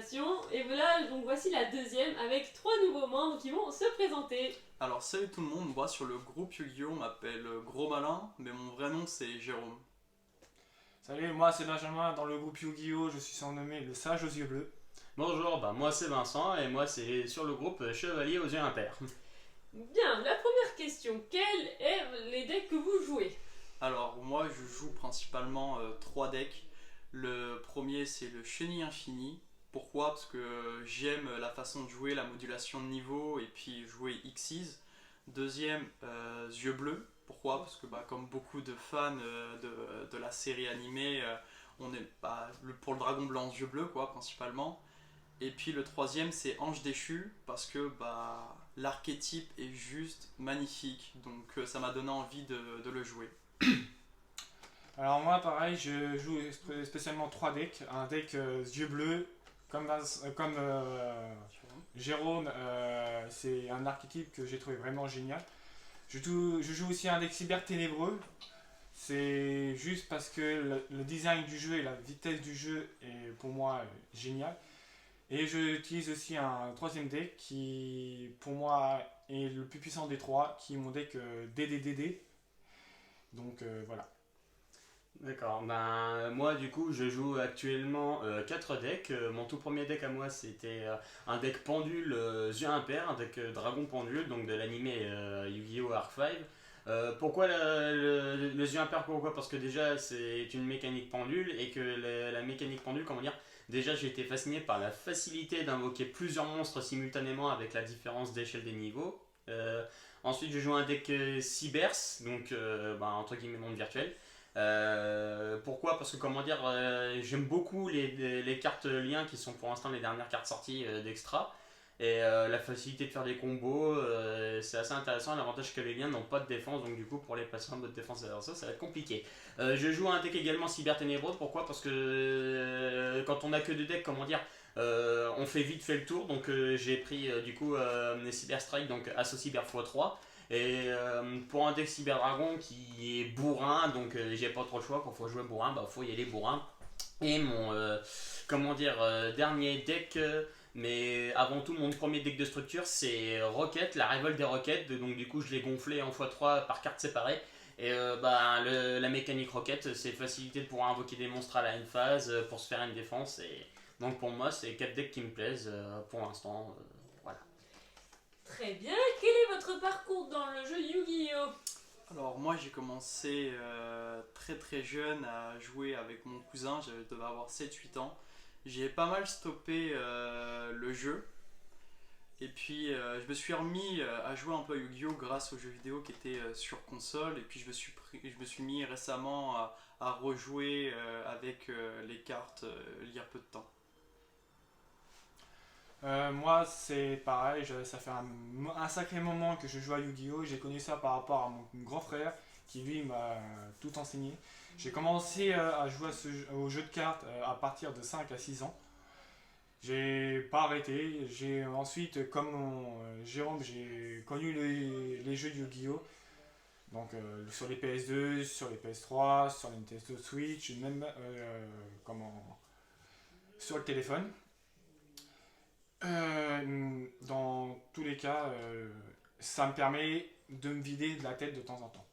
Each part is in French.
présentation. Et voilà, donc voici la deuxième avec 3 nouveaux membres qui vont se présenter. Alors salut tout le monde, moi sur le groupe Yu-Gi-Oh on m'appelle Gros Malin, mais mon vrai nom c'est Jérôme. Salut, moi c'est Benjamin, dans le groupe Yu-Gi-Oh! Je suis surnommé le sage aux yeux bleus. Bonjour, moi c'est Vincent et moi c'est sur le groupe Chevalier aux yeux impairs. Bien, la première question, quels sont les decks que vous jouez? Alors moi je joue principalement 3 decks. Le premier c'est le Chenille Infini. Pourquoi? Parce que j'aime la façon de jouer, la modulation de niveau et puis jouer Xyz. Deuxième, Yeux Bleus. Pourquoi? Parce que comme beaucoup de fans de la série animée, on est pour le dragon blanc yeux bleus quoi principalement. Et puis le troisième c'est Ange déchu parce que l'archétype est juste magnifique. Donc ça m'a donné envie de le jouer. Alors moi pareil, je joue spécialement 3 decks. Un deck yeux bleus, comme Jérôme, c'est un archétype que j'ai trouvé vraiment génial. Je joue aussi un deck cyber ténébreux. C'est juste parce que le design du jeu et la vitesse du jeu est pour moi génial. Et j'utilise aussi un troisième deck qui pour moi est le plus puissant des trois, qui est mon deck DDDD. Donc voilà. D'accord, moi du coup je joue actuellement 4 decks. Mon tout premier deck à moi c'était un deck pendule yeux impairs, un deck dragon pendule, donc de l'animé Yu-Gi-Oh! Arc 5. Pourquoi le yeux impair? Pourquoi? Parce que déjà c'est une mécanique pendule et que la mécanique pendule, comment dire, déjà j'ai été fasciné par la facilité d'invoquer plusieurs monstres simultanément avec la différence d'échelle des niveaux. Ensuite je joue un deck Cybers, donc entre guillemets monde virtuel. Pourquoi? Parce que comment dire, j'aime beaucoup les cartes liens qui sont pour l'instant les dernières cartes sorties d'Extra. Et la facilité de faire des combos, c'est assez intéressant. L'avantage que les liens n'ont pas de défense, donc du coup pour les passer en mode défense ça va être compliqué. Je joue un deck également cyber ténébreux. Pourquoi? Parce que quand on a que deux decks, comment dire, on fait vite fait le tour. Donc j'ai pris du coup les cyber strike, donc assaut cyber x3. Et pour un deck cyber dragon qui est bourrin, donc j'ai pas trop le choix. Quand il faut jouer bourrin, faut y aller bourrin. Et mon dernier deck, mais avant tout mon premier deck de structure, c'est Rocket, la révolte des Rockets. Donc du coup je l'ai gonflé en x3 par carte séparée. Et la mécanique Rocket, c'est facilité de pouvoir invoquer des monstres à la end phase pour se faire une défense. Et donc pour moi c'est 4 decks qui me plaisent pour l'instant. Voilà. Très bien, quel est votre parcours dans le jeu Yu-Gi-Oh! Alors moi j'ai commencé très très jeune à jouer avec mon cousin, je devais avoir 7-8 ans. J'ai pas mal stoppé le jeu. Et puis je me suis remis à jouer un peu à Yu-Gi-Oh! Grâce aux jeux vidéo qui étaient sur console. Et puis je me suis mis récemment à rejouer avec les cartes il y a peu de temps. Moi c'est pareil, ça fait un sacré moment que je joue à Yu-Gi-Oh! J'ai connu ça par rapport à mon grand frère qui lui m'a tout enseigné. J'ai commencé à jouer au jeu de cartes à partir de 5 à 6 ans. J'ai pas arrêté. J'ai ensuite, comme Jérôme, j'ai connu les jeux de Yu-Gi-Oh! Donc sur les PS2, sur les PS3, sur les Nintendo Switch, même sur le téléphone. Dans tous les cas, ça me permet de me vider de la tête de temps en temps.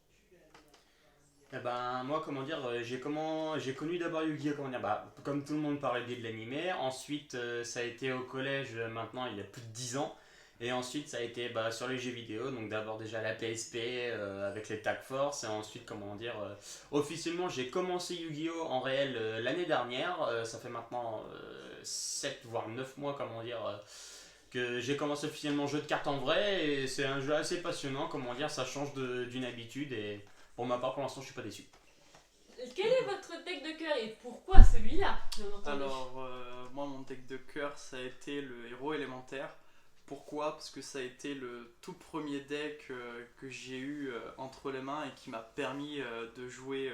Moi comment dire, j'ai connu d'abord Yu-Gi-Oh! Comment dire, comme tout le monde par le biais de l'animé. Ensuite ça a été au collège, maintenant il y a plus de 10 ans. Et ensuite ça a été sur les jeux vidéo, donc d'abord déjà la PSP avec les Tag Force. Et ensuite comment dire, officiellement j'ai commencé Yu-Gi-Oh! En réel l'année dernière. Ça fait maintenant 7 voire 9 mois comment dire, que j'ai commencé officiellement le jeu de cartes en vrai. Et c'est un jeu assez passionnant, comment dire, ça change d'une habitude. Et pour ma part, pour l'instant, je suis pas déçu. Quel est votre deck de cœur et pourquoi celui-là, bien entendu? Alors moi mon deck de cœur ça a été le héros élémentaire. Pourquoi? Parce que ça a été le tout premier deck que j'ai eu entre les mains et qui m'a permis de jouer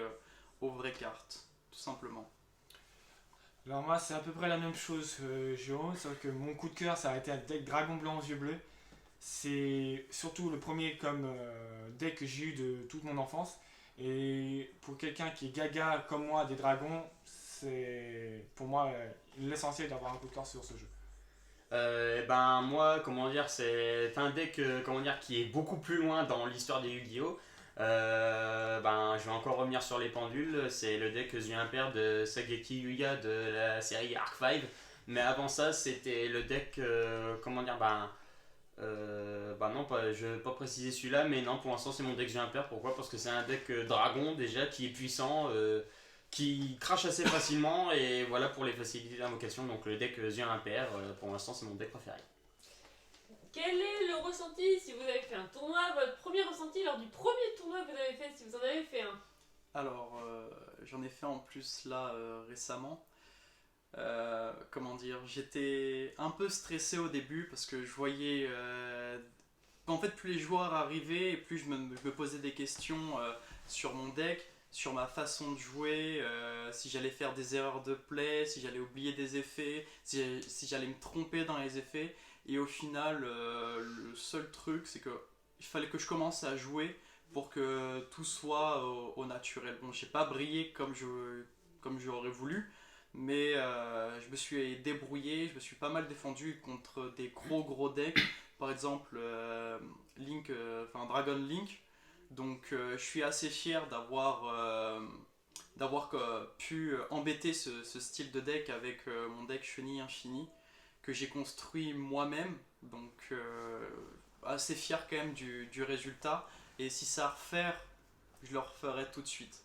aux vraies cartes, tout simplement. Alors moi c'est à peu près la même chose Jérôme, sauf que mon coup de cœur ça a été un deck Dragon Blanc aux yeux bleus. C'est surtout le premier comme deck que j'ai eu de toute mon enfance. Et pour quelqu'un qui est gaga comme moi des dragons, c'est pour moi l'essentiel d'avoir un coup de cœur sur ce jeu. Ben moi, comment dire, c'est un deck comment dire, qui est beaucoup plus loin dans l'histoire des Yu-Gi-Oh! Ben, je vais encore revenir sur les pendules. C'est le deck Yeux Impair de Sageki Yuya de la série Arc 5. Mais avant ça, c'était le deck, comment dire, ben non, je vais pas préciser celui-là, mais non, pour l'instant c'est mon deck Yeux Impair. Pourquoi? Parce que c'est un deck dragon déjà qui est puissant, qui crache assez facilement, et voilà pour les facilités d'invocation. Donc le deck Yeux Impair, pour l'instant c'est mon deck préféré. Quel est le ressenti si vous avez fait un tournoi, votre premier ressenti lors du premier tournoi que vous avez fait, si vous en avez fait un? Alors, j'en ai fait en plus là récemment. Comment dire, j'étais un peu stressé au début parce que je voyais en fait plus les joueurs arrivaient et plus je me posais des questions sur mon deck, sur ma façon de jouer, si j'allais faire des erreurs de play, si j'allais oublier des effets, si j'allais me tromper dans les effets. Et au final, le seul truc, c'est que il fallait que je commence à jouer pour que tout soit au naturel. Bon, j'ai pas brillé comme j'aurais voulu, mais je me suis débrouillé, je me suis pas mal défendu contre des gros decks, par exemple Link, Dragon Link. Donc je suis assez fier d'avoir pu embêter ce style de deck avec mon deck Chenille Infini que j'ai construit moi-même. Donc assez fier quand même du résultat. Et si ça à refaire, je le referai tout de suite.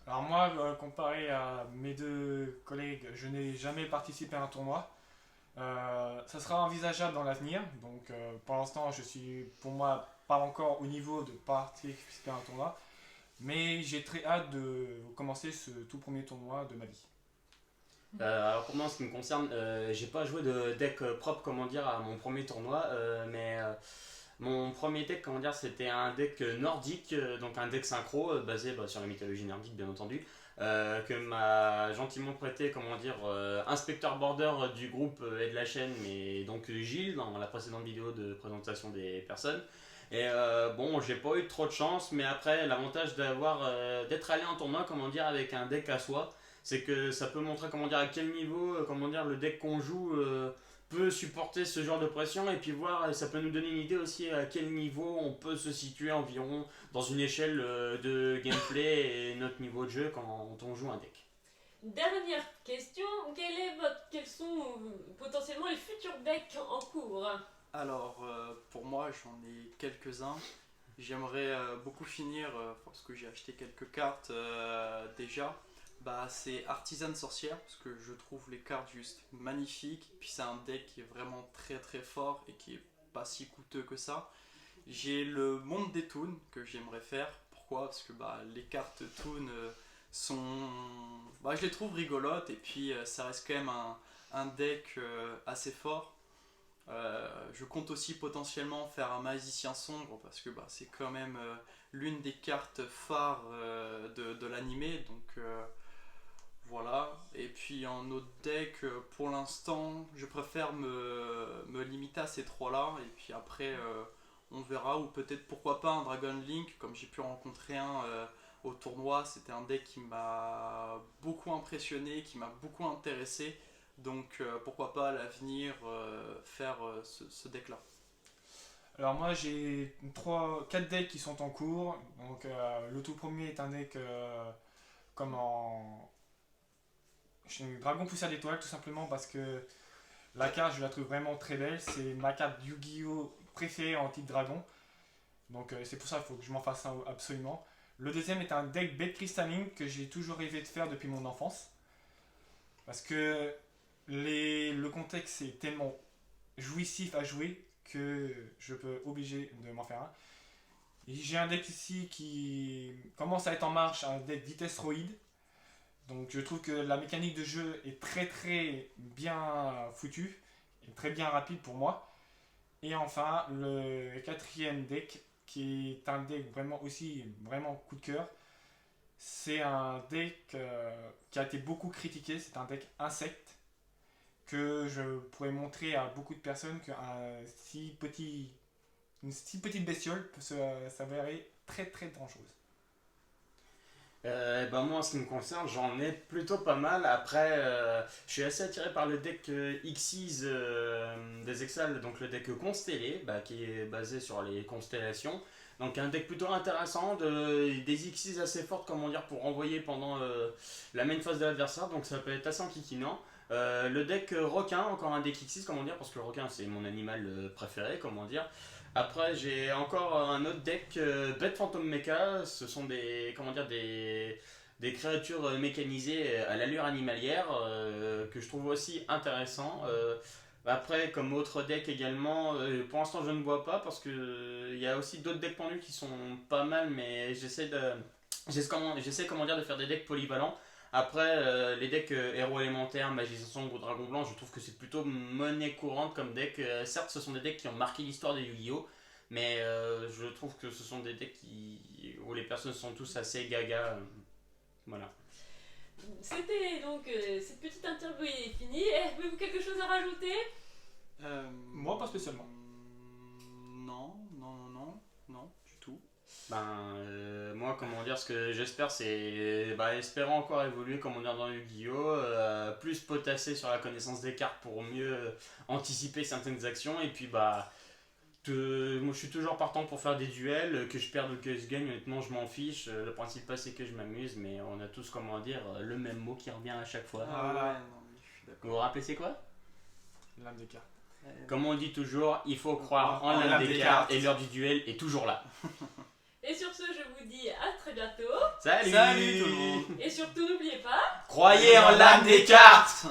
Alors moi, comparé à mes deux collègues, je n'ai jamais participé à un tournoi. Ça sera envisageable dans l'avenir. Donc pour l'instant, je suis pour moi pas encore au niveau de participer à un tournoi. Mais j'ai très hâte de commencer ce tout premier tournoi de ma vie. Alors pour moi en ce qui me concerne, j'ai pas joué de deck propre comment dire à mon premier tournoi, mais mon premier deck comment dire c'était un deck nordique, donc un deck synchro basé sur la mythologie nordique bien entendu, que m'a gentiment prêté comment dire Inspector Border du groupe et de la chaîne, mais donc Gilles dans la précédente vidéo de présentation des personnes. Et bon, j'ai pas eu trop de chance, mais après l'avantage d'être allé en tournoi comment dire avec un deck à soi, c'est que ça peut montrer comment dire à quel niveau comment dire le deck qu'on joue peut supporter ce genre de pression, et puis voir, ça peut nous donner une idée aussi à quel niveau on peut se situer environ dans une échelle de gameplay et notre niveau de jeu quand on joue un deck. Dernière question, quels sont potentiellement les futurs decks en cours? Alors pour moi j'en ai quelques-uns. J'aimerais beaucoup finir, parce que j'ai acheté quelques cartes déjà. C'est Artisan Sorcière, parce que je trouve les cartes juste magnifiques. Puis c'est un deck qui est vraiment très fort et qui est pas si coûteux que ça. J'ai le Monde des Toons que j'aimerais faire. Pourquoi? Parce que les cartes Toon sont. Je les trouve rigolotes, et puis ça reste quand même un deck assez fort. Je compte aussi potentiellement faire un Magicien Sombre, parce que c'est quand même l'une des cartes phares de l'animé. Donc voilà. Et puis en autre deck, pour l'instant, je préfère me limiter à ces trois-là. Et puis après, on verra. Ou peut-être pourquoi pas un Dragon Link, comme j'ai pu en rencontrer un au tournoi. C'était un deck qui m'a beaucoup impressionné, qui m'a beaucoup intéressé. Donc pourquoi pas à l'avenir faire ce deck-là. Alors moi j'ai 4 decks qui sont en cours. Donc le tout premier est un deck comme en Dragon Poussière d'étoiles, tout simplement parce que la carte je la trouve vraiment très belle. C'est ma carte Yu-Gi-Oh préférée en type dragon. Donc c'est pour ça qu'il faut que je m'en fasse un absolument. Le deuxième est un deck Bête Crystalline que j'ai toujours rêvé de faire depuis mon enfance. Parce que le contexte est tellement jouissif à jouer que je peux obliger de m'en faire un. Et j'ai un deck ici qui commence à être en marche, un deck vitesse Roid. Donc je trouve que la mécanique de jeu est très bien foutue et très bien rapide pour moi. Et enfin le quatrième deck qui est un deck vraiment aussi vraiment coup de cœur. C'est un deck qui a été beaucoup critiqué, c'est un deck insecte que je pourrais montrer à beaucoup de personnes qu'une si petite bestiole peut s'avérer très dangereuse. Moi en ce qui me concerne j'en ai plutôt pas mal. Après je suis assez attiré par le deck Xyz des Exals, donc le deck constellé qui est basé sur les constellations. Donc un deck plutôt intéressant, des Xyz assez fortes pour renvoyer pendant la main phase de l'adversaire, donc ça peut être assez enquiquinant. Le deck requin, encore un deck Xyz parce que le requin c'est mon animal préféré Après j'ai encore un autre deck Bête Phantom Mecha, ce sont des créatures mécanisées à l'allure animalière que je trouve aussi intéressant. Après, comme autre deck également, pour l'instant je ne vois pas parce que il y a aussi d'autres decks pendus qui sont pas mal, mais j'essaie de faire des decks polyvalents. Après, les decks héros élémentaires, magicien sombre ou dragon blanc, je trouve que c'est plutôt monnaie courante comme deck. Certes, ce sont des decks qui ont marqué l'histoire des Yu-Gi-Oh! Mais je trouve que ce sont des decks où les personnes sont tous assez gaga. Voilà. C'était donc cette petite interview est finie. Avez-vous quelque chose à rajouter? Moi, pas spécialement. Non, du tout. Moi, ce que j'espère, c'est espérant encore évoluer, dans Yu-Gi-Oh! Plus potasser sur la connaissance des cartes pour mieux anticiper certaines actions. Et puis, moi, je suis toujours partant pour faire des duels, que je perde ou que je gagne, honnêtement, je m'en fiche. Le principal, c'est que je m'amuse, mais on a tous, le même mot qui revient à chaque fois. Vous vous rappelez, c'est quoi? L'âme des cartes. Comme on dit toujours, il faut croire en l'âme des cartes et l'heure du duel est toujours là. Et sur ce, je vous dis à très bientôt. Salut Salut tout le monde. Et surtout, n'oubliez pas... Croyez en l'âme des cartes.